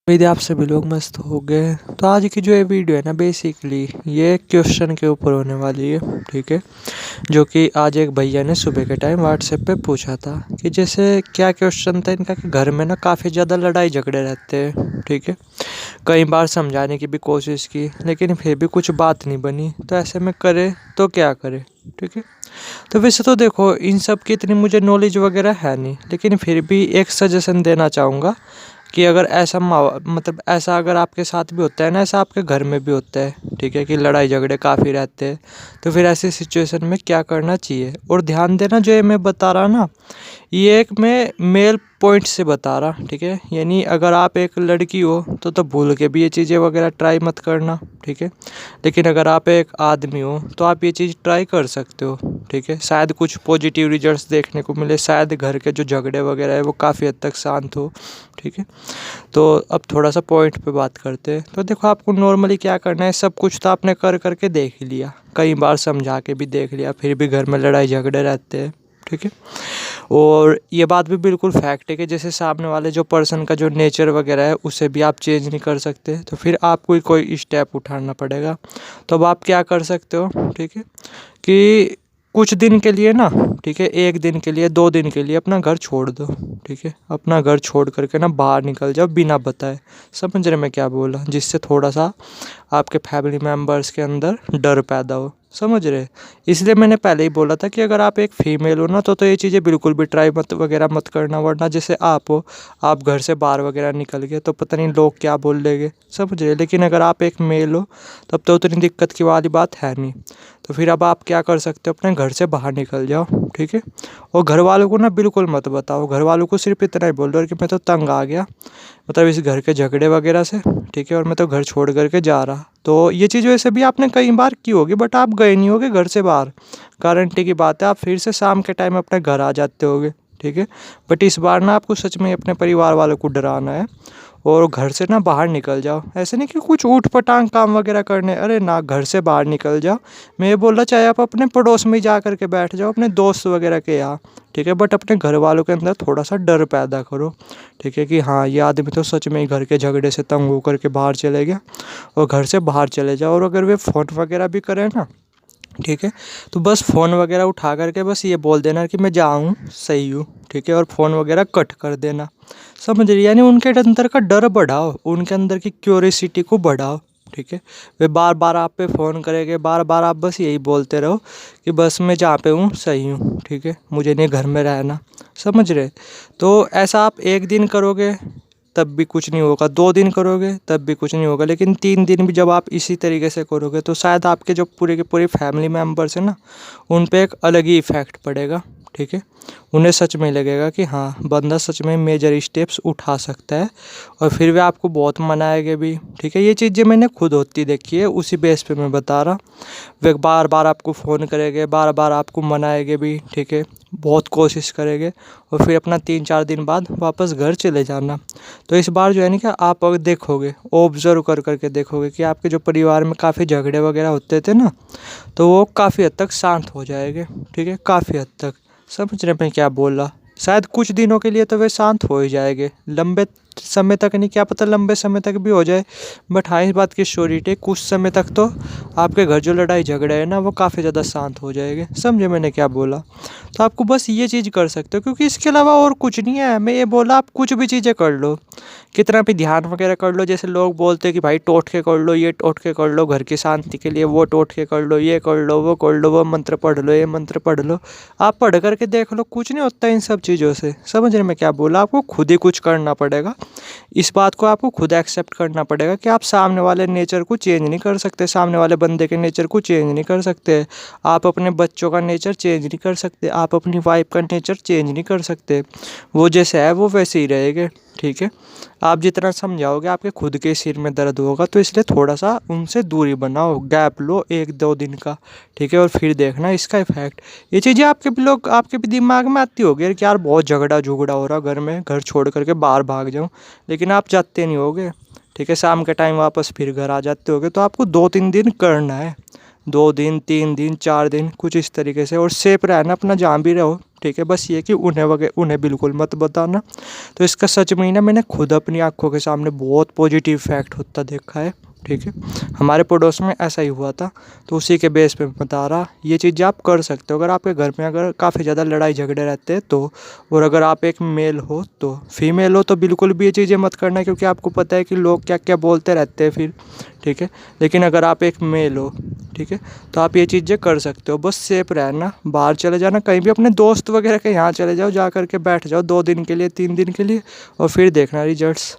उम्मीद है आप सभी लोग मस्त हो गए। तो आज की जो ये वीडियो है ना, बेसिकली ये क्वेश्चन के ऊपर होने वाली है, ठीक है। जो कि आज एक भैया ने सुबह के टाइम व्हाट्सएप पे पूछा था कि जैसे क्या क्वेश्चन था इनका कि घर में ना काफ़ी ज़्यादा लड़ाई झगड़े रहते हैं, ठीक है। कई बार समझाने की भी कोशिश की लेकिन फिर भी कुछ बात नहीं बनी, तो ऐसे में करे तो क्या करे, ठीक है। तो वैसे तो देखो इन सब की इतनी मुझे नॉलेज वगैरह है नहीं, लेकिन फिर भी एक सजेशन देना चाहूँगा कि अगर ऐसा मतलब ऐसा अगर आपके साथ भी होता है ना, ऐसा आपके घर में भी होता है, ठीक है, कि लड़ाई झगड़े काफ़ी रहते हैं, तो फिर ऐसी सिचुएशन में क्या करना चाहिए। और ध्यान देना जो ये मैं बता रहा ना, ये एक मैं मेल पॉइंट से बता रहा, ठीक है। यानी अगर आप एक लड़की हो तो भूल के भी ये चीज़ें वगैरह ट्राई मत करना, ठीक है। लेकिन अगर आप एक आदमी हो तो आप ये चीज़ ट्राई कर सकते हो, ठीक है। शायद कुछ पॉजिटिव रिजल्ट्स देखने को मिले, शायद घर के जो झगड़े वगैरह है वो काफ़ी हद तक शांत हो, ठीक है। तो अब थोड़ा सा पॉइंट पे बात करते हैं। तो देखो आपको नॉर्मली क्या करना है, सब कुछ तो आपने कर करके देख ही लिया, कई बार समझा के भी देख लिया, फिर भी घर में लड़ाई झगड़े रहते हैं, ठीक है। और ये बात भी बिल्कुल फैक्ट है कि जैसे सामने वाले जो पर्सन का जो नेचर वगैरह है उसे भी आप चेंज नहीं कर सकते, तो फिर आपको ही कोई स्टेप उठाना पड़ेगा। तो अब आप क्या कर सकते हो, ठीक है, कि कुछ दिन के लिए ना, ठीक है, एक दिन के लिए 2 दिन के लिए अपना घर छोड़ दो, ठीक है। अपना घर छोड़ करके ना बाहर निकल जाओ बिना बताए, समझ रहे मैं क्या बोला, जिससे थोड़ा सा आपके फैमिली मेम्बर्स के अंदर डर पैदा हो, समझ रहे। इसलिए मैंने पहले ही बोला था कि अगर आप एक फ़ीमेल हो ना तो ये चीज़ें बिल्कुल भी ट्राई मत वगैरह मत करना, वरना जैसे आप हो, आप घर से बाहर वगैरह निकल गए तो पता नहीं लोग क्या बोल लेंगे, समझ रहे। लेकिन अगर आप एक मेल हो तब तो उतनी दिक्कत की वाली बात है नहीं। तो फिर अब आप क्या कर सकते हो, अपने घर से बाहर निकल जाओ, ठीक है। और घर वालों को ना बिल्कुल मत बताओ, घर वालों को सिर्फ इतना ही बोल दो कि मैं तो तंग आ गया, मतलब इस घर के झगड़े वगैरह से, ठीक है, और मैं तो घर छोड़ करके जा रहा। तो ये चीज़ वैसे भी आपने कई बार की होगी, बट आप गए नहीं होगे घर से बाहर, गारंटी की बात है। आप फिर से शाम के टाइम अपने घर आ जाते होगे, ठीक है। बट इस बार ना आपको सच में अपने परिवार वालों को डराना है और घर से ना बाहर निकल जाओ। ऐसे नहीं कि कुछ ऊट पटांग काम वगैरह करने, अरे ना, घर से बाहर निकल जाओ। मैं ये बोल रहा, चाहे आप अपने पड़ोस में ही जा करके बैठ जाओ, अपने दोस्त वगैरह के यहाँ, ठीक है, बट अपने घर वालों के अंदर थोड़ा सा डर पैदा करो, ठीक है, कि हाँ ये आदमी तो सच में ही घर के झगड़े से तंग होकर के बाहर चले गया, और घर से बाहर चले जाओ। और अगर वे फ़ोन वगैरह भी करें ना, ठीक है, तो बस फ़ोन वगैरह उठा करके बस ये बोल देना कि मैं जाऊँ, सही हूँ, ठीक है, और फ़ोन वगैरह कट कर देना, समझ रही। यानी उनके अंदर का डर बढ़ाओ, उनके अंदर की क्यूरियोसिटी को बढ़ाओ, ठीक है। वे बार बार आप पे फ़ोन करेंगे, बार बार आप बस यही बोलते रहो कि बस मैं जहाँ पे हूँ सही हूँ, ठीक है, मुझे नहीं घर में रहना, समझ रहे। तो ऐसा आप एक दिन करोगे तब भी कुछ नहीं होगा, 2 दिन करोगे तब भी कुछ नहीं होगा, लेकिन 3 दिन भी जब आप इसी तरीके से करोगे तो शायद आपके जो पूरे के पूरे फैमिली मेम्बर्स हैं ना, उन पे एक अलग ही इफ़ेक्ट पड़ेगा, ठीक है। उन्हें सच में लगेगा कि हाँ बंदा सच में मेजर स्टेप्स उठा सकता है, और फिर वे आपको बहुत मनाएंगे भी, ठीक है। ये चीज़ें मैंने खुद होती देखी है, उसी बेस पे मैं बता रहा। वे बार बार आपको फ़ोन करेंगे, बार बार आपको मनाएंगे भी, ठीक है, बहुत कोशिश करेंगे, और फिर अपना 3-4 दिन बाद वापस घर चले जाना। तो इस बार जो है ना, क्या आप अगर देखोगे, ऑब्ज़र्व कर करके देखोगे कि आपके जो परिवार में काफ़ी झगड़े वगैरह होते थे ना, तो वो काफ़ी हद तक शांत हो जाएंगे, ठीक है, काफ़ी हद तक। समझ रहे मैं क्या बोल रहा। शायद कुछ दिनों के लिए तो वे शांत हो ही जाएंगे, लंबे समय तक नहीं, क्या पता लंबे समय तक भी हो जाए, बट हाँ इस बात की श्योरिटी कुछ समय तक तो आपके घर जो लड़ाई झगड़े है ना वो काफ़ी ज़्यादा शांत हो जाएंगे। समझे मैंने क्या बोला। तो आपको बस ये चीज़ कर सकते हो, क्योंकि इसके अलावा और कुछ नहीं है। मैं ये बोला आप कुछ भी चीज़ें कर लो, कितना भी ध्यान वगैरह कर लो, जैसे लोग बोलते हैं कि भाई टोटके कर लो, ये टोटके कर लो घर की शांति के लिए, वो टोटके कर लो, ये कर लो, वो कर लो, वो मंत्र पढ़ लो, ये मंत्र पढ़ लो। आप पढ़ करके देख लो, कुछ नहीं होता इन सब चीज़ों से। समझ रहे मैं क्या बोला। आपको खुद ही कुछ करना पड़ेगा, इस बात को आपको खुद एक्सेप्ट करना पड़ेगा कि आप सामने वाले नेचर को चेंज नहीं कर सकते, सामने वाले बंदे के नेचर को चेंज नहीं कर सकते, आप अपने बच्चों का नेचर चेंज नहीं कर सकते, आप अपनी वाइफ का नेचर चेंज नहीं कर सकते। वो जैसे है वो वैसे ही रहेंगे, ठीक है। आप जितना समझाओगे आपके खुद के सिर में दर्द होगा, तो इसलिए थोड़ा सा उनसे दूरी बनाओ, गैप लो 1-2 दिन का, ठीक है, और फिर देखना इसका इफेक्ट। ये चीज़ें आपके भी दिमाग में आती होगी कि यार बहुत झगड़ा झुगड़ा हो रहा घर में, घर छोड़ करके बाहर भाग जाऊँ, लेकिन आप जाते नहीं होगे, ठीक है। शाम के टाइम वापस फिर घर आ जाते होगे। तो आपको 2-3 दिन करना है, 2 दिन 3 दिन 4 दिन कुछ इस तरीके से, और सेफ रहना अपना जहाँ भी रहो, ठीक है। बस ये कि उन्हें बिल्कुल मत बताना। तो इसका सच में ना मैंने खुद अपनी आंखों के सामने बहुत पॉजिटिव इफेक्ट होता देखा है, ठीक है। हमारे पड़ोस में ऐसा ही हुआ था, तो उसी के बेस पे बता रहा। ये चीज़ें आप कर सकते हो अगर आपके घर में अगर काफ़ी ज़्यादा लड़ाई झगड़े रहते हैं तो। और अगर आप एक मेल हो तो, फीमेल हो तो बिल्कुल भी ये चीज़ें मत करना, क्योंकि आपको पता है कि लोग क्या क्या बोलते रहते हैं फिर, ठीक है। लेकिन अगर आप एक मेल हो, ठीक है, तो आप ये चीज़ें कर सकते हो। बस सेफ रहना, बाहर चले जाना कहीं भी, अपने दोस्त वगैरह के यहाँ चले जाओ, जा करके बैठ जाओ 2 दिन के लिए 3 दिन के लिए, और फिर देखना रिजल्ट्स।